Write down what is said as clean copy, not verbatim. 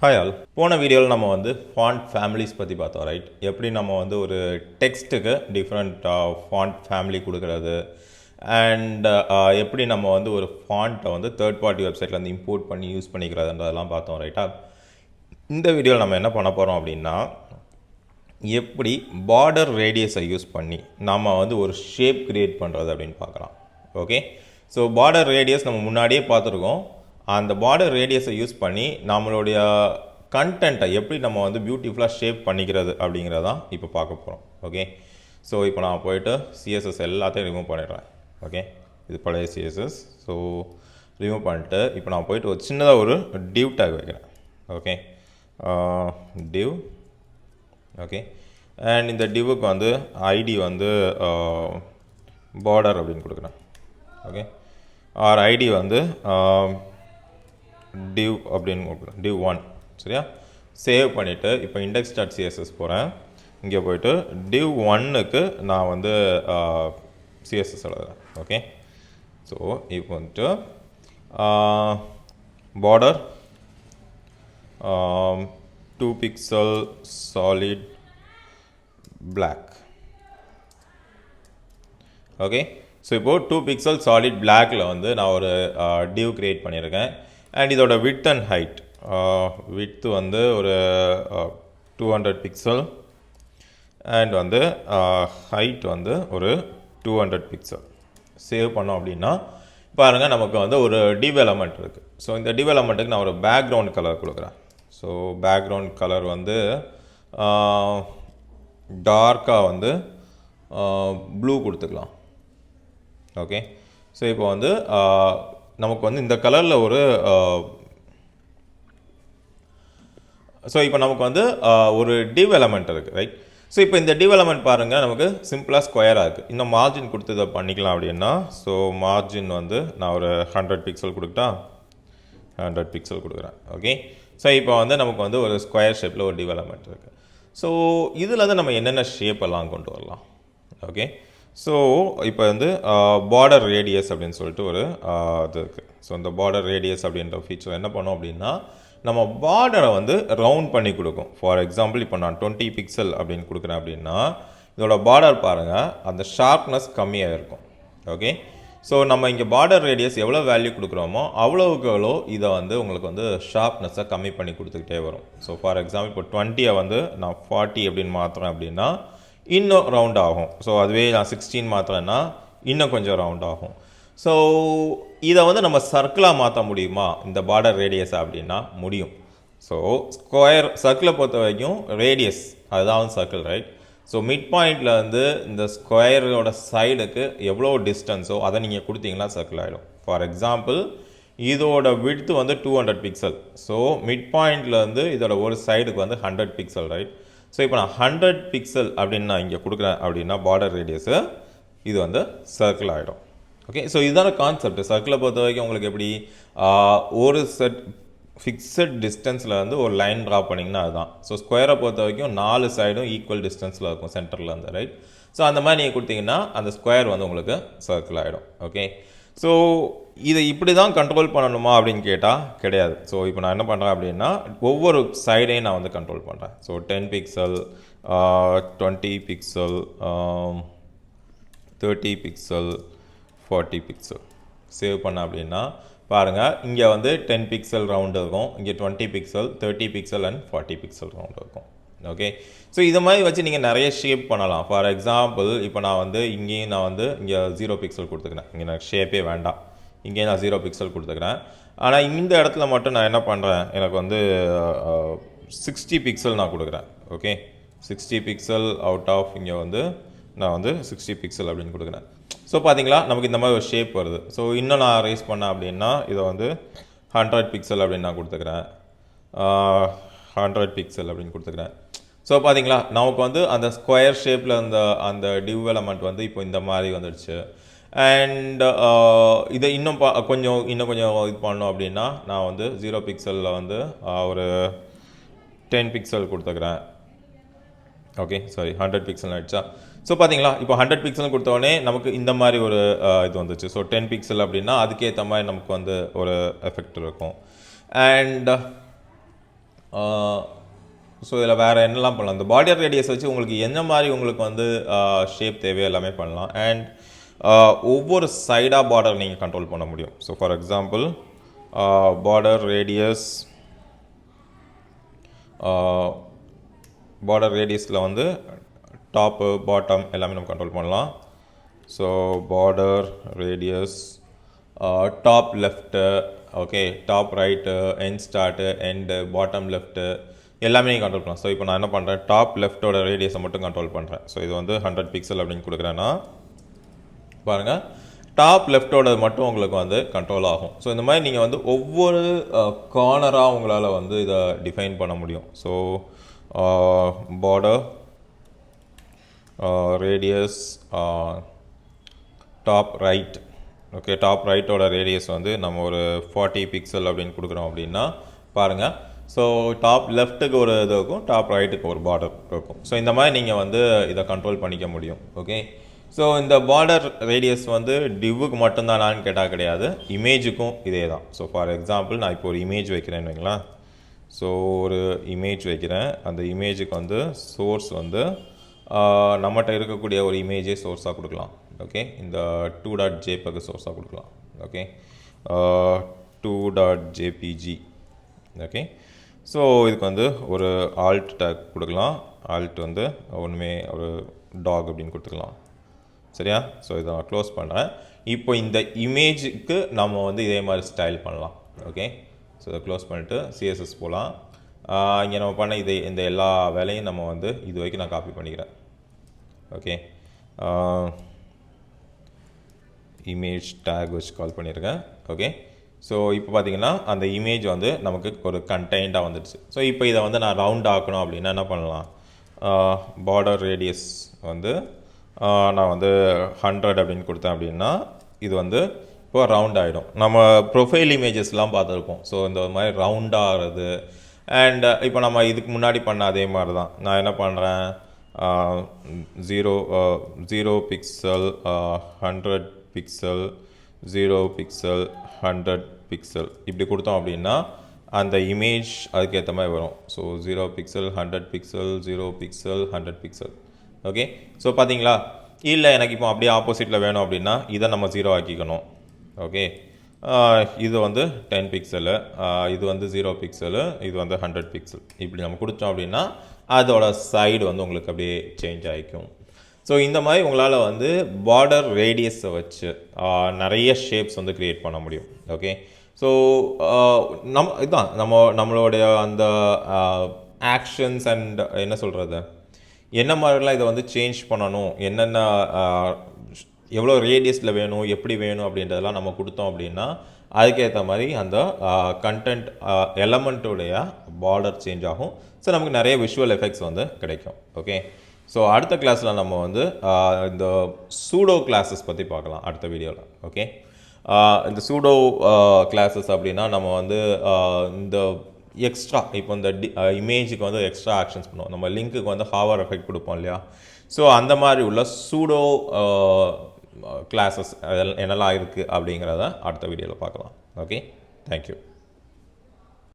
Hi all. போன வீடியோவில் நம்ம வந்து ஃபாண்ட் ஃபேமிலிஸ் பற்றி பார்த்தோம், ரைட்? எப்படி நம்ம வந்து ஒரு டெக்ஸ்ட்டுக்கு டிஃப்ரெண்ட் ஃபாண்ட் ஃபேமிலி கொடுக்குறது அண்ட் எப்படி நம்ம வந்து ஒரு ஃபாண்ட்டை வந்து தேர்ட் பார்ட்டி வெப்சைட்லேருந்து இம்போர்ட் பண்ணி யூஸ் பண்ணிக்கிறதுன்றதெல்லாம் பார்த்தோம், ரைட்டா? இந்த வீடியோவில் நம்ம என்ன பண்ண போகிறோம் அப்படின்னா, எப்படி பார்டர் ரேடியஸை யூஸ் பண்ணி நம்ம வந்து ஒரு ஷேப் க்ரியேட் பண்ணுறது அப்படின்னு பார்க்கலாம். ஓகே, ஸோ பார்டர் ரேடியஸ் நம்ம முன்னாடியே பார்த்துருக்கோம். அந்த பார்டர் ரேடியஸை யூஸ் பண்ணி நம்மளுடைய கண்டென்ட்டை எப்படி நம்ம வந்து பியூட்டிஃபுல்லாக ஷேப் பண்ணிக்கிறது அப்படிங்கிறதான் இப்போ பார்க்க போகிறோம். ஓகே, ஸோ இப்போ நான் போயிட்டு CSS எல்லாத்தையும் ரிமூவ் பண்ணிடுறேன். ஓகே, இது பழைய CSS. ஸோ ரிமூவ் பண்ணிட்டு இப்போ நான் போயிட்டு ஒரு சின்னதாக ஒரு டிவ் டேக் வைக்கிறேன். Okay, div. ஓகே, அண்ட் இந்த டிவுக்கு வந்து ஐடி வந்து பார்டர் அப்படின்னு கொடுக்குறேன். ஓகே, ஆர் ஐடி வந்து div அப்படின்னு கொடுக்குறேன், div 1. சரியா? சேவ் பண்ணிவிட்டு இப்போ index.css போகிறேன். இங்கே போய்ட்டு div 1க்கு நான் வந்து CSS எழுதுறேன். ஓகே, ஸோ இப்போ வந்துட்டு border 2 pixel solid black. Okay, so இப்போது 2 pixel solid blackல வந்து நான் ஒரு div கிரியேட் பண்ணியிருக்கேன். அண்ட் இதோட width அண்ட் ஹைட், width வந்து ஒரு 200 பிக்சல் அண்ட் வந்து ஹைட் வந்து ஒரு 200 பிக்சல். சேவ் பண்ணோம் அப்படின்னா பாருங்கள், நமக்கு வந்து ஒரு div element இருக்குது. ஸோ இந்த div elementக்கு நான் ஒரு பேக்ரவுண்ட் கலர் கொடுக்குறேன். ஸோ பேக்ரவுண்ட் கலர் வந்து டார்க்காக வந்து ப்ளூ கொடுத்துக்கலாம். ஓகே, ஸோ இப்போ வந்து நமக்கு வந்து இந்த கலரில் ஒரு ஸோ இப்போ நமக்கு வந்து ஒரு div element இருக்குது, ரைட்? ஸோ இப்போ இந்த div element பாருங்கள், நமக்கு சிம்பிளாக ஸ்கொயராக இருக்குது. இன்னும் மார்ஜின் கொடுத்து இதை பண்ணிக்கலாம் அப்படின்னா, ஸோ மார்ஜின் வந்து நான் ஒரு 100 பிக்சல் கொடுக்கிட்டா, 100 பிக்சல் கொடுக்குறேன். ஓகே, ஸோ இப்போ வந்து நமக்கு வந்து ஒரு ஸ்கொயர் ஷேப்பில் ஒரு div element இருக்குது. ஸோ இதில் வந்து நம்ம என்னென்ன ஷேப் எல்லாம் கொண்டு வரலாம். ஓகே, ஸோ இப்போ வந்து பார்டர் ரேடியஸ் அப்படின்னு சொல்லிட்டு ஒரு இது இருக்குது. ஸோ இந்த பார்டர் ரேடியஸ் அப்படின்ற ஃபீச்சர் என்ன பண்ணோம் அப்படின்னா, நம்ம பார்டரை வந்து ரவுண்ட் பண்ணி கொடுக்கும். ஃபார் எக்ஸாம்பிள் இப்போ நான் 20 பிக்சல் அப்படின்னு கொடுக்குறேன் அப்படின்னா, இதோட பார்டர் பாருங்கள், அந்த ஷார்ப்னஸ் கம்மியாக இருக்கும். ஓகே, ஸோ நம்ம இங்கே பார்டர் ரேடியஸ் எவ்வளோ வேல்யூ கொடுக்குறோமோ அவ்வளோவுக்கு எவ்வளோ இதை வந்து உங்களுக்கு வந்து ஷார்ப்னஸை கம்மி பண்ணி கொடுத்துக்கிட்டே வரும். ஸோ ஃபார் எக்ஸாம்பிள் இப்போ 20 வந்து நான் 40 அப்படின்னு மாற்றுறேன் அப்படின்னா இன்னும் ரவுண்ட் ஆகும். ஸோ அதுவே நான் 16 மாற்றுறேன்னா இன்னும் கொஞ்சம் ரவுண்ட் ஆகும். ஸோ இதை வந்து நம்ம சர்க்கிளாக மாற்ற முடியுமா இந்த பார்டர் ரேடியஸை அப்படின்னா முடியும். ஸோ ஸ்கொயர் சர்க்கிளை பொறுத்த வரைக்கும் ரேடியஸ் அதுதான் வந்து சர்க்கிள், ரைட்? ஸோ மிட் பாயிண்டில் வந்து இந்த ஸ்கொயரோட சைடுக்கு எவ்வளோ டிஸ்டன்ஸோ அதை நீங்கள் கொடுத்தீங்கன்னா சர்க்கிள் ஆகிடும். ஃபார் எக்ஸாம்பிள் இதோட விட்த் வந்து 200 பிக்சல். ஸோ மிட் பாயிண்டில் வந்து இதோட ஒரு சைடுக்கு வந்து 100 பிக்சல், ரைட்? ஸோ இப்போ நான் 100 பிக்சல் அப்படின்னு நான் இங்கே கொடுக்குறேன் அப்படின்னா பார்டர் ரேடியஸு இது வந்து சர்க்கிள் ஆகிடும். ஓகே, ஸோ இதுதான கான்செப்ட். சர்க்கிளை பொறுத்த வரைக்கும் உங்களுக்கு எப்படி ஒரு செட் ஃபிக்ஸட் டிஸ்டன்ஸில் வந்து ஒரு லைன் ட்ரா பண்ணிங்கன்னா அதுதான். ஸோ ஸ்கொயரை பொறுத்த வரைக்கும் 4 சைடும் ஈக்குவல் டிஸ்டன்ஸில் இருக்கும் சென்டரில் இருந்து, ரைட்? ஸோ அந்த மாதிரி நீங்கள் கொடுத்தீங்கன்னா அந்த ஸ்கொயர் வந்து உங்களுக்கு சர்க்கிள் ஆகிடும். ஓகே, ஸோ இதை இப்படி தான் கண்ட்ரோல் பண்ணணுமா அப்படின்னு கேட்டால் கிடையாது. ஸோ இப்போ நான் என்ன பண்ணுறேன் அப்படின்னா ஒவ்வொரு சைடையும் நான் வந்து கண்ட்ரோல் பண்ணுறேன். So 10 pixel, 20 pixel, 30 pixel, 40 pixel save பண்ண அப்படின்னா பாருங்கள், இங்கே வந்து 10 பிக்சல் ரவுண்டு இருக்கும், இங்கே 20 pixel, 30 pixel and 40 pixel round இருக்கும். ஓகே, ஸோ இதை மாதிரி வச்சு நீங்கள் நிறைய ஷேப் பண்ணலாம். ஃபார் எக்ஸாம்பிள் இப்போ நான் வந்து இங்கேயும் நான் வந்து இங்கே 0 பிக்சல் கொடுத்துக்கிறேன். இங்கே எனக்கு ஷேப்பே வேண்டாம், இங்கேயும் நான் 0 பிக்சல் கொடுத்துக்கிறேன். ஆனால் இந்த இடத்துல மட்டும் நான் என்ன பண்ணுறேன், எனக்கு வந்து 60 பிக்சல் நான் கொடுக்குறேன். ஓகே, 60 பிக்சல் அவுட் ஆஃப் இங்கே வந்து நான் வந்து 60 பிக்சல் அப்படின்னு கொடுக்குறேன். ஸோ பார்த்தீங்களா, நமக்கு இந்த மாதிரி ஒரு ஷேப் வருது. ஸோ இன்னும் நான் ரைஸ் பண்ணேன் அப்படின்னா இதை வந்து 100 பிக்சல் அப்படின்னு நான் கொடுத்துக்கிறேன், 100 பிக்சல் அப்படின்னு கொடுத்துக்கிறேன். ஸோ பார்த்தீங்களா, நமக்கு வந்து அந்த ஸ்கொயர் ஷேப்பில் அந்த div element வந்து இப்போ இந்த மாதிரி வந்துடுச்சு. அண்ட் இதை இன்னும் கொஞ்சம் இது பண்ணணும் அப்படின்னா நான் வந்து 0 பிக்சலில் வந்து ஒரு 10 பிக்சல் கொடுத்துக்கிறேன். ஓகே, சாரி 100 பிக்சல் ஆகிடுச்சா? ஸோ பார்த்தீங்களா, இப்போ 100 பிக்சல் கொடுத்தோடனே நமக்கு இந்த மாதிரி ஒரு இது வந்துச்சு. ஸோ 10 பிக்சல் அப்படின்னா அதுக்கேற்ற மாதிரி நமக்கு வந்து ஒரு எஃபெக்ட் இருக்கும். அண்ட் ஸோ இதில் வேறு என்னெல்லாம் பண்ணலாம், இந்த பார்டர் ரேடியஸ் வச்சு உங்களுக்கு என்ன மாதிரி உங்களுக்கு வந்து ஷேப் தேவையோ எல்லாமே பண்ணலாம். அண்ட் ஒவ்வொரு சைடாக பார்டர் நீங்கள் கண்ட்ரோல் பண்ண முடியும். ஸோ ஃபார் எக்ஸாம்பிள் பார்டர் ரேடியஸில் வந்து டாப்பு பாட்டம் எல்லாமே நம்ம கண்ட்ரோல் பண்ணலாம். So border radius top left, okay, top right, end start, end, bottom left எல்லாமே நீங்கள் கண்ட்ரோல் பண்ணலாம். ஸோ இப்போ நான் என்ன பண்ணுறேன், டாப் லெஃப்ட்டோட ரேடியஸை மட்டும் கண்ட்ரோல் பண்ணுறேன். ஸோ இது வந்து 100 பிக்சல் அப்படின்னு கொடுக்குறேன்னா பாருங்கள், டாப் லெஃப்ட்டோட மட்டும் உங்களுக்கு வந்து கண்ட்ரோல் ஆகும். ஸோ இந்த மாதிரி நீங்கள் வந்து ஒவ்வொரு கார்னராக உங்களால் வந்து இதை டிஃபைன் பண்ண முடியும். So border radius top right, okay, top ரைட்டோட ரேடியஸ் வந்து நம்ம ஒரு 40 பிக்சல் அப்படின்னு கொடுக்குறோம் அப்படின்னா பாருங்கள். ஸோ டாப் லெஃப்ட்டுக்கு ஒரு இது இருக்கும், டாப் ரைட்டுக்கு ஒரு பார்டர் இருக்கும். ஸோ இந்த மாதிரி நீங்கள் வந்து இதை கண்ட்ரோல் பண்ணிக்க முடியும். ஓகே, ஸோ இந்த பார்டர் ரேடியஸ் வந்து டிவ்வுக்கு மட்டும்தானான்னு கேட்டால் கிடையாது, இமேஜுக்கும் இதே தான். ஸோ ஃபார் எக்ஸாம்பிள் நான் இப்போ ஒரு இமேஜ் வைக்கிறேன்னு வைங்களா. ஸோ ஒரு இமேஜ் வைக்கிறேன், அந்த இமேஜுக்கு வந்து சோர்ஸ் வந்து நம்மகிட்ட இருக்கக்கூடிய ஒரு இமேஜே சோர்ஸாக கொடுக்கலாம். ஓகே, இந்த 2.jpg சோர்ஸாக கொடுக்கலாம். Okay, 2.jpg. ஓகே, ஸோ இதுக்கு வந்து ஒரு ஆல்ட் டேக் கொடுக்கலாம். ஆல்ட் வந்து ஒன்றுமே ஒரு டாக் அப்படின்னு கொடுத்துக்கலாம். சரியா? ஸோ இதை நான் க்ளோஸ் பண்ணுறேன். இப்போ இந்த இமேஜுக்கு நம்ம வந்து இதே மாதிரி ஸ்டைல் பண்ணலாம். ஓகே, ஸோ இதை க்ளோஸ் பண்ணிவிட்டு CSS போகலாம். இங்கே நம்ம பண்ண இந்த எல்லா வேலையும் நம்ம வந்து இது வரைக்கும் நான் காப்பி பண்ணிக்கிறேன். ஓகே, இமேஜ் டேக் வச்சு கால் பண்ணியிருக்கேன். ஓகே, ஸோ இப்போ பார்த்தீங்கன்னா அந்த இமேஜ் வந்து நமக்கு ஒரு கண்டெய்ன்டாக வந்துடுச்சு. ஸோ இப்போ இதை வந்து நான் ரவுண்ட் ஆக்கணும் அப்படின்னா என்ன பண்ணலாம், பார்டர் ரேடியஸ் வந்து நான் வந்து 100 அப்படின்னு கொடுத்தேன் அப்படின்னா இது வந்து இப்போ ரவுண்ட் ஆகிடும். நம்ம ப்ரொஃபைல் இமேஜஸ்லாம் பார்த்துருப்போம். ஸோ இந்த மாதிரி ரவுண்ட் ஆகிறது. அண்ட் இப்போ நம்ம இதுக்கு முன்னாடி பண்ண அதே மாதிரி தான் நான் என்ன பண்ணுறேன், 0 பிக்சல் 100 பிக்சல் 0 பிக்சல் 100 பிக்சல் இப்படி கொடுத்தோம் அப்படின்னா அந்த இமேஜ் அதுக்கேற்ற மாதிரி வரும். So 0 pixel 100 pixel 0 pixel 100 pixel. Okay, so பார்த்தீங்களா, இல்லை எனக்கு இப்போ அப்படியே ஆப்போசிட்டில் வேணும் அப்படின்னா இதை நம்ம 0 ஆக்கிக்கணும். ஓகே, இது வந்து 10 பிக்சலு, இது வந்து 0 பிக்சலு, இது வந்து 100 பிக்சல் இப்படி நம்ம கொடுத்தோம் அப்படின்னா அதோட சைடு வந்து உங்களுக்கு அப்படியே சேஞ்ச் ஆகிக்கும். ஸோ இந்த மாதிரி உங்களால் வந்து பார்டர் ரேடியஸை வச்சு நிறைய ஷேப்ஸ் வந்து க்ரியேட் பண்ண முடியும். ஓகே, ஸோ இதுதான் நம்மளுடைய அந்த ஆக்ஷன்ஸ் அண்ட் என்ன சொல்கிறது, என்ன மாதிரிலாம் இதை வந்து சேஞ்ச் பண்ணணும், என்னென்ன எவ்வளோ ரேடியஸில் வேணும், எப்படி வேணும் அப்படின்றதெல்லாம் நம்ம கொடுத்தோம் அப்படின்னா அதுக்கேற்ற மாதிரி அந்த கண்டென்ட் எலமெண்ட்டோடைய பார்டர் சேஞ்ச் ஆகும். ஸோ நமக்கு நிறைய விஷுவல் எஃபெக்ட்ஸ் வந்து கிடைக்கும். ஓகே, ஸோ அடுத்த கிளாஸில் நம்ம வந்து இந்த சூடோ கிளாஸஸ் பற்றி பார்க்கலாம் அடுத்த வீடியோவில். ஓகே, இந்த சூடோ கிளாஸஸ் அப்படின்னா நம்ம வந்து இந்த எக்ஸ்ட்ரா இப்போ இந்த இமேஜுக்கு வந்து எக்ஸ்ட்ரா ஆக்ஷன்ஸ் பண்ணுவோம். நம்ம லிங்க்குக்கு வந்து ஹாவர் எஃபெக்ட் கொடுப்போம் இல்லையா. ஸோ அந்த மாதிரி உள்ள சூடோ கிளாஸஸ் என்னெல்லாம் இருக்குது அப்படிங்கிறத அடுத்த வீடியோவில் பார்க்கலாம். Okay, thank you.